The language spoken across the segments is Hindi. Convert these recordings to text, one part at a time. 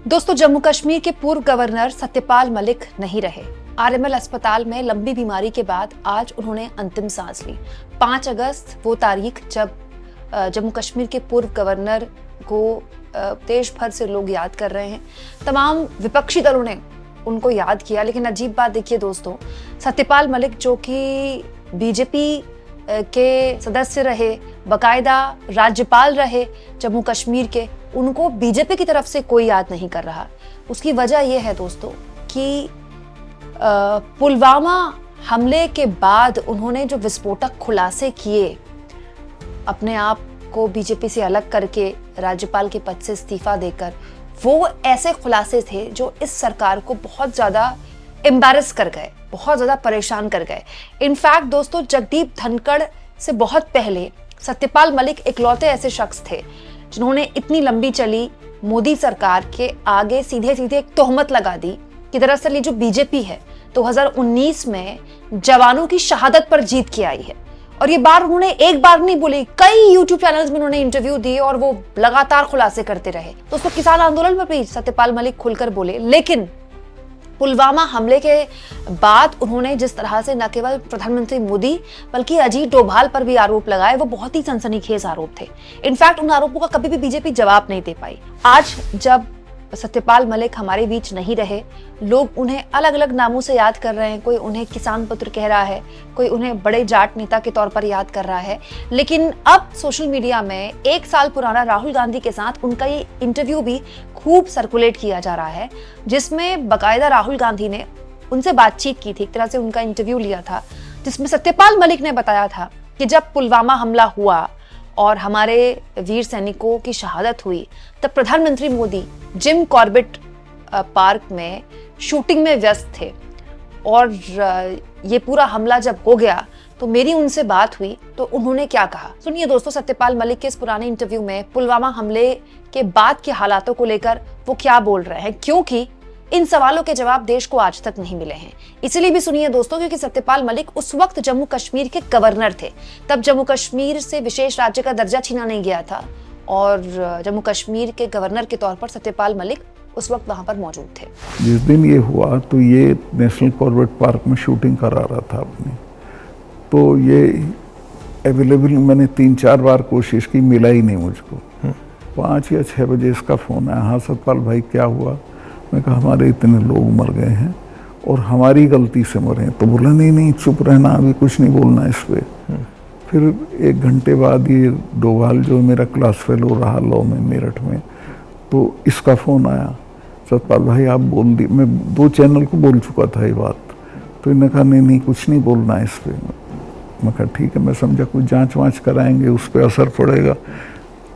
दोस्तों, जम्मू कश्मीर के पूर्व गवर्नर सत्यपाल मलिक नहीं रहे। आरएमएल अस्पताल में लंबी बीमारी के बाद आज उन्होंने अंतिम सांस ली। 5 अगस्त वो तारीख जब जम्मू कश्मीर के पूर्व गवर्नर को देश भर से लोग याद कर रहे हैं। तमाम विपक्षी दलों ने उनको याद किया, लेकिन अजीब बात देखिए दोस्तों, सत्यपाल मलिक जो कि बीजेपी के सदस्य रहे, बकायदा राज्यपाल रहे जम्मू कश्मीर के, उनको बीजेपी की तरफ से कोई याद नहीं कर रहा। उसकी वजह यह है दोस्तों कि पुलवामा हमले के बाद उन्होंने जो विस्फोटक खुलासे किए, अपने आप को बीजेपी से अलग करके राज्यपाल के पद से इस्तीफा देकर, वो ऐसे खुलासे थे जो इस सरकार को बहुत ज्यादा एम्बैरस कर गए, बहुत ज्यादा परेशान कर गए। इनफैक्ट दोस्तों, जगदीप धनखड़ से बहुत पहले सत्यपाल मलिक इकलौते ऐसे शख्स थे जिन्होंने इतनी लंबी चली मोदी सरकार के आगे सीधे सीधे एक तोहमत लगा दी कि दरअसल ये जो बीजेपी है 2019 में जवानों की शहादत पर जीत के आई है। और ये बात उन्होंने एक बार नहीं बोली, कई यूट्यूब चैनल्स में उन्होंने इंटरव्यू दिए और वो लगातार खुलासे करते रहे। दोस्तों, किसान आंदोलन पर भी सत्यपाल मलिक खुलकर बोले, लेकिन पुलवामा हमले के बाद उन्होंने जिस तरह से न केवल प्रधानमंत्री मोदी बल्कि अजीत डोभाल पर भी आरोप लगाए, वो बहुत ही सनसनीखेज आरोप थे। इनफैक्ट उन आरोपों का कभी भी बीजेपी जवाब नहीं दे पाई। आज जब सत्यपाल मलिक हमारे बीच नहीं रहे, लोग उन्हें अलग अलग नामों से याद कर रहे हैं। कोई उन्हें किसान पुत्र कह रहा है, कोई उन्हें बड़े जाट नेता के तौर पर याद कर रहा है। लेकिन अब सोशल मीडिया में 1 साल पुराना राहुल गांधी के साथ उनका ये इंटरव्यू भी खूब सर्कुलेट किया जा रहा है, जिसमें बकायदा राहुल गांधी ने उनसे बातचीत की थी, एक तरह से उनका इंटरव्यू लिया था, जिसमें सत्यपाल मलिक ने बताया था कि जब पुलवामा हमला हुआ और हमारे वीर सैनिकों की शहादत हुई, तब प्रधानमंत्री मोदी जिम कॉर्बेट पार्क में शूटिंग में व्यस्त थे और ये पूरा हमला जब हो गया तो मेरी उनसे बात हुई तो उन्होंने क्या कहा, सुनिए दोस्तों। सत्यपाल मलिक के इस पुराने इंटरव्यू में पुलवामा हमले के बाद के हालातों को लेकर वो क्या बोल रहे हैं, क्योंकि इन सवालों के जवाब देश को आज तक नहीं मिले हैं। इसीलिए भी सुनिए दोस्तों, क्योंकि सत्यपाल मलिक उस वक्त जम्मू कश्मीर के गवर्नर थे। तब जम्मू कश्मीर से विशेष राज्य का दर्जा छीना नहीं गया था और जम्मू कश्मीर के गवर्नर के तौर पर सत्यपाल मलिक उस वक्त वहां पर मौजूद थे। जिस दिन ये हुआ तो ये नेशनल कॉर्बेट पार्क में शूटिंग करा रहा था अपनी, तो ये अवेलेबल मैंने 3-4 बार कोशिश की, मिला ही नहीं मुझको। 5 या 6 बजे इसका फ़ोन आया, हाँ सतपाल भाई क्या हुआ? मैं कहा हमारे इतने लोग मर गए हैं और हमारी गलती से मरे हैं। तो बोला नहीं चुप रहना, अभी कुछ नहीं बोलना इस पर। फिर 1 घंटे बाद ये डोभाल जो मेरा क्लास फेलो रहा लॉ में मेरठ में, तो इसका फ़ोन आया, सतपाल भाई आप बोल दी। मैं 2 चैनल को बोल चुका था ये बात, तो इन्होंने कहा नहीं कुछ नहीं बोलना है इस पर। मैं कहा ठीक है, मैं समझा कुछ जांच वाँच कराएंगे, उस पर असर पड़ेगा।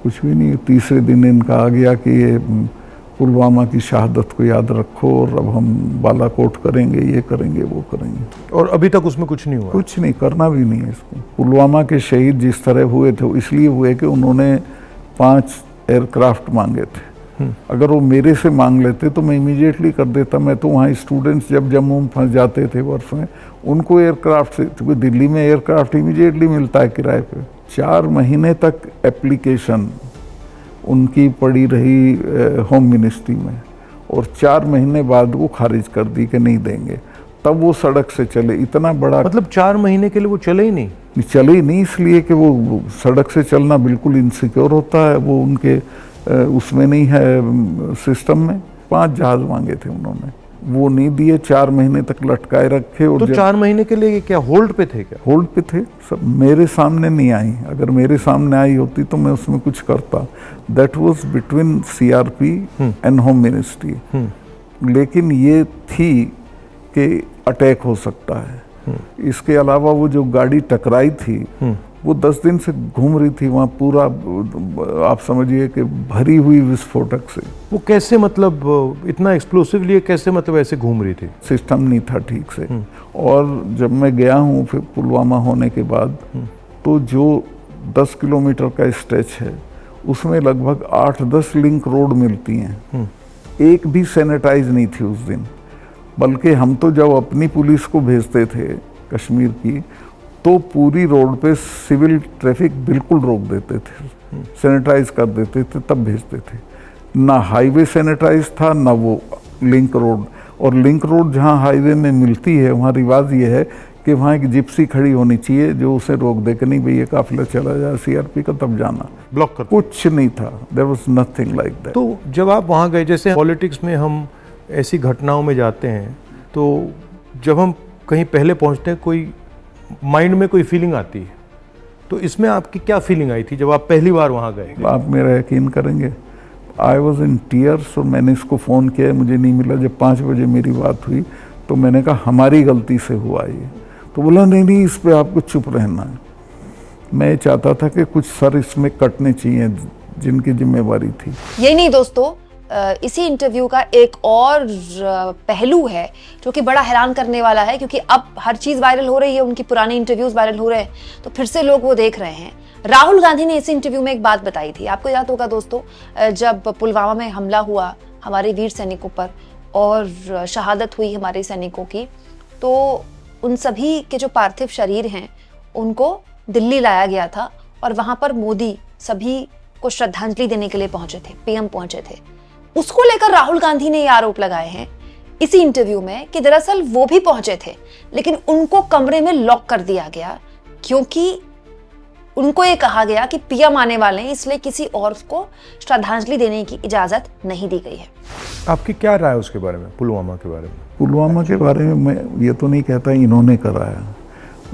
कुछ भी नहीं। तीसरे दिन इनका आ गया कि ये पुलवामा की शहादत को याद रखो और अब हम बालाकोट करेंगे, ये करेंगे, वो करेंगे। और अभी तक उसमें कुछ नहीं हुआ? कुछ नहीं, करना भी नहीं है इसको। पुलवामा के शहीद जिस तरह हुए थे इसलिए हुए कि उन्होंने 5 एयरक्राफ्ट मांगे थे। अगर वो मेरे से मांग लेते तो मैं इमीडिएटली कर देता। मैं तो वहाँ स्टूडेंट्स जब जम्मू में फंस जाते थे वर्ष में, उनको एयरक्राफ्ट से, क्योंकि दिल्ली में एयरक्राफ्ट इमीडिएटली मिलता है किराए पे। 4 महीने तक एप्लीकेशन उनकी पड़ी रही होम मिनिस्ट्री में और 4 महीने बाद वो खारिज कर दी कि नहीं देंगे। तब वो सड़क से चले। इतना बड़ा, मतलब 4 महीने के लिए वो चले ही नहीं? चले ही नहीं, इसलिए कि वो सड़क से चलना बिल्कुल इनसिक्योर होता है, वो उनके उसमें नहीं है सिस्टम में। 5 जहाज मांगे थे उन्होंने, वो नहीं दिए। 4 महीने तक लटकाए रखे। और तो 4 महीने के लिए क्या होल्ड पे थे? क्या होल्ड पे थे? सब मेरे सामने नहीं आई। अगर मेरे सामने आई होती तो मैं उसमें कुछ करता। That was between CRP and home ministry. लेकिन ये थी कि अटैक हो सकता है। इसके अलावा वो जो गाड़ी टकराई थी वो 10 दिन से घूम रही थी वहाँ, पूरा आप समझिए कि भरी हुई विस्फोटक से। वो कैसे, मतलब इतना एक्सप्लोसिवली कैसे, मतलब ऐसे घूम रही थी? सिस्टम नहीं था ठीक से। और जब मैं गया हूँ फिर पुलवामा होने के बाद, तो जो 10 किलोमीटर का स्ट्रेच है उसमें लगभग 8-10 लिंक रोड मिलती हैं। एक भी सैनिटाइज नहीं थी उस दिन। बल्कि हम तो जब अपनी पुलिस को भेजते थे कश्मीर की, तो पूरी रोड पे सिविल ट्रैफिक बिल्कुल रोक देते थे, सैनिटाइज कर देते थे, तब भेजते थे। ना हाईवे सैनिटाइज था ना वो लिंक रोड। और लिंक रोड जहाँ हाईवे में मिलती है वहाँ रिवाज ये है कि वहाँ एक जिप्सी खड़ी होनी चाहिए जो उसे रोक दे कि नहीं भैया काफिला चला जाए सीआरपी का, तब जाना। ब्लॉक कर कुछ नहीं था, there was nothing like that. तो जब आप वहाँ गए, जैसे पॉलिटिक्स में हम ऐसी घटनाओं में जाते हैं, तो जब हम कहीं पहले पहुँचते हैं कोई माइंड में कोई फीलिंग आती है, तो इसमें आपकी क्या फीलिंग आई थी जब आप पहली बार वहाँ गए? आप मेरा यकीन करेंगे, आई वॉज इन टीयर्स। और मैंने इसको फ़ोन किया, मुझे नहीं मिला। जब 5 बजे मेरी बात हुई तो मैंने कहा हमारी गलती से हुआ ये। तो बोला नहीं इस पे आपको चुप रहना है। मैं चाहता था कि कुछ सर इसमें कटने चाहिए जिनकी जिम्मेवारी थी। यही नहीं दोस्तों, इसी इंटरव्यू का एक और पहलू है जो कि बड़ा हैरान करने वाला है, क्योंकि अब हर चीज़ वायरल हो रही है, उनकी पुरानी इंटरव्यूज वायरल हो रहे हैं, तो फिर से लोग वो देख रहे हैं। राहुल गांधी ने इस इंटरव्यू में एक बात बताई थी, आपको याद होगा दोस्तों, जब पुलवामा में हमला हुआ हमारे वीर सैनिकों पर और शहादत हुई हमारे सैनिकों की, तो उन सभी के जो पार्थिव शरीर हैं उनको दिल्ली लाया गया था और वहां पर मोदी सभी को श्रद्धांजलि देने के लिए पहुंचे थे, पीएम पहुंचे थे। उसको लेकर राहुल गांधी ने ये आरोप लगाए हैं इसी इंटरव्यू में कि दरअसल वो भी पहुंचे थे लेकिन उनको कमरे में लॉक कर दिया गया, क्योंकि उनको ये कहा गया कि पीएम आने वाले हैं, इसलिए किसी और को श्रद्धांजलि देने की इजाजत नहीं दी गई है। आपकी क्या राय है उसके बारे में, पुलवामा के बारे में? पुलवामा के बारे में मैं ये तो नहीं कहता इन्होंने कराया,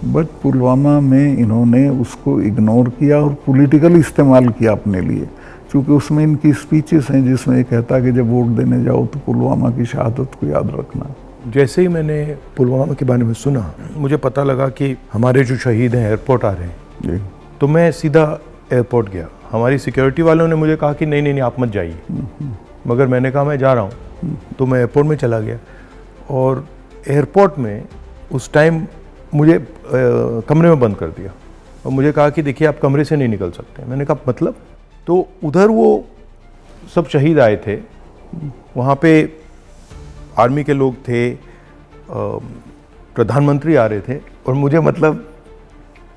बट पुलवामा में इन्होंने उसको इग्नोर किया और पॉलिटिकल इस्तेमाल किया अपने लिए, क्योंकि उसमें इनकी स्पीचेस हैं जिसमें ये कहता है कि जब वोट देने जाओ तो पुलवामा की शहादत को याद रखना। जैसे ही मैंने पुलवामा के बारे में सुना, मुझे पता लगा कि हमारे जो शहीद हैं एयरपोर्ट आ रहे हैं जी। तो मैं सीधा एयरपोर्ट गया। हमारी सिक्योरिटी वालों ने मुझे कहा कि नहीं आप मत जाइए, मगर मैंने कहा मैं जा रहा हूँ। तो मैं एयरपोर्ट में चला गया और एयरपोर्ट में उस टाइम मुझे कमरे में बंद कर दिया और मुझे कहा कि देखिए आप कमरे से नहीं निकल सकते। मैंने कहा मतलब? तो उधर वो सब शहीद आए थे, वहाँ पे आर्मी के लोग थे, प्रधानमंत्री आ रहे थे और मुझे मतलब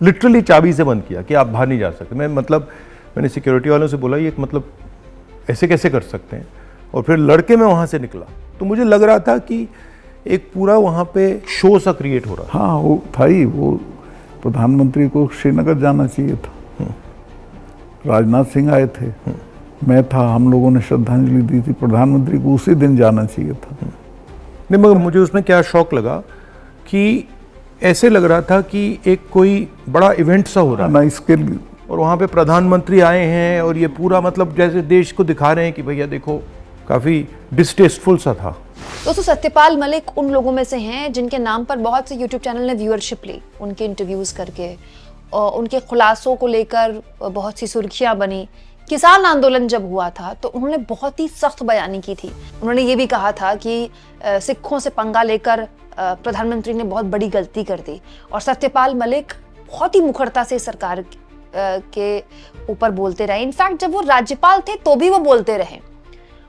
लिटरली चाबी से बंद किया कि आप बाहर नहीं जा सकते। मैंने सिक्योरिटी वालों से बोला ये मतलब ऐसे कैसे कर सकते हैं, और फिर लड़के मैं वहाँ से निकला तो मुझे लग रहा था कि एक पूरा वहाँ पे शो सा क्रिएट हो रहा था। हाँ वो था ही, वो प्रधानमंत्री को श्रीनगर जाना चाहिए था, राजनाथ सिंह आए थे, मैं था, हम लोगों ने श्रद्धांजलि दी थी, प्रधानमंत्री को उसी दिन जाना चाहिए था। नहीं मगर मुझे उसमें क्या शौक लगा कि ऐसे लग रहा था कि एक कोई बड़ा इवेंट सा हो रहा है ना इसके लिए, और वहाँ पे प्रधानमंत्री आए हैं और ये पूरा मतलब जैसे देश को दिखा रहे हैं कि भैया देखो, काफ़ी डिस्टेस्टफुल सा था। दोस्तों सत्यपाल मलिक उन लोगों में से हैं जिनके नाम पर बहुत से यूट्यूब चैनल ने व्यूअरशिप ली, उनके इंटरव्यूज करके, और उनके खुलासों को लेकर बहुत सी सुर्खियां बनी। किसान आंदोलन जब हुआ था तो उन्होंने बहुत ही सख्त बयानी की थी। उन्होंने ये भी कहा था कि सिखों से पंगा लेकर प्रधानमंत्री ने बहुत बड़ी गलती कर दी, और सत्यपाल मलिक बहुत ही मुखरता से सरकार के ऊपर बोलते रहे। इनफैक्ट जब वो राज्यपाल थे तो भी वो बोलते रहे,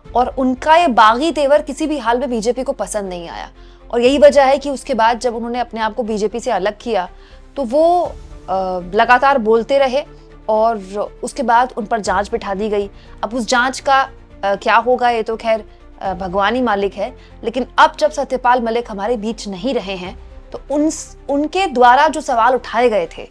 और उनका ये बागी तेवर किसी भी हाल में बीजेपी को पसंद नहीं आया। और यही वजह है कि उसके बाद जब उन्होंने अपने आप को बीजेपी से अलग किया तो वो लगातार बोलते रहे, और उसके बाद उन पर जांच बिठा दी गई। अब उस जांच का क्या होगा ये तो खैर भगवान ही मालिक है, लेकिन अब जब सत्यपाल मलिक हमारे बीच नहीं रहे हैं तो उनके द्वारा जो सवाल उठाए गए थे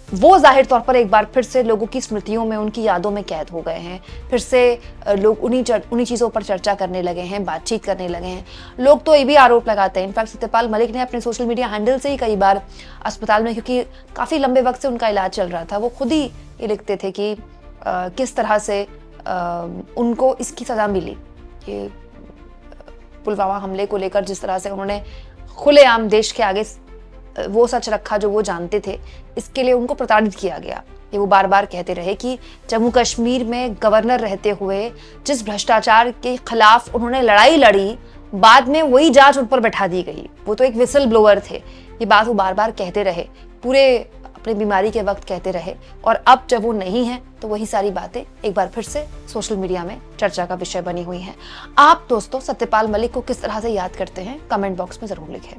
वो जाहिर तौर पर एक बार फिर से लोगों की स्मृतियों में, उनकी यादों में कैद हो गए हैं। फिर से लोग उन्हीं चीज़ों पर चर्चा करने लगे हैं, बातचीत करने लगे हैं। लोग तो ये भी आरोप लगाते हैं, इनफैक्ट सत्यपाल मलिक ने अपने सोशल मीडिया हैंडल से ही कई बार अस्पताल में, क्योंकि काफ़ी लंबे वक्त से उनका इलाज चल रहा था, वो खुद ही ये लिखते थे कि किस तरह से उनको इसकी सज़ा मिली, कि पुलवामा हमले को लेकर जिस तरह से उन्होंने खुलेआम देश के आगे वो सच रखा जो वो जानते थे, इसके लिए उनको प्रताड़ित किया गया। ये वो बार बार कहते रहे कि जम्मू कश्मीर में गवर्नर रहते हुए जिस भ्रष्टाचार के खिलाफ उन्होंने लड़ाई लड़ी, बाद में वही जांच उन पर बैठा दी गई। वो तो एक विसल ब्लोअर थे, ये बात वो बार बार कहते रहे, पूरे अपनी बीमारी के वक्त कहते रहे, और अब जब वो नहीं है तो वही सारी बातें एक बार फिर से सोशल मीडिया में चर्चा का विषय बनी हुई हैं। आप दोस्तों सत्यपाल मलिक को किस तरह से याद करते हैं, कमेंट बॉक्स में जरूर लिखें।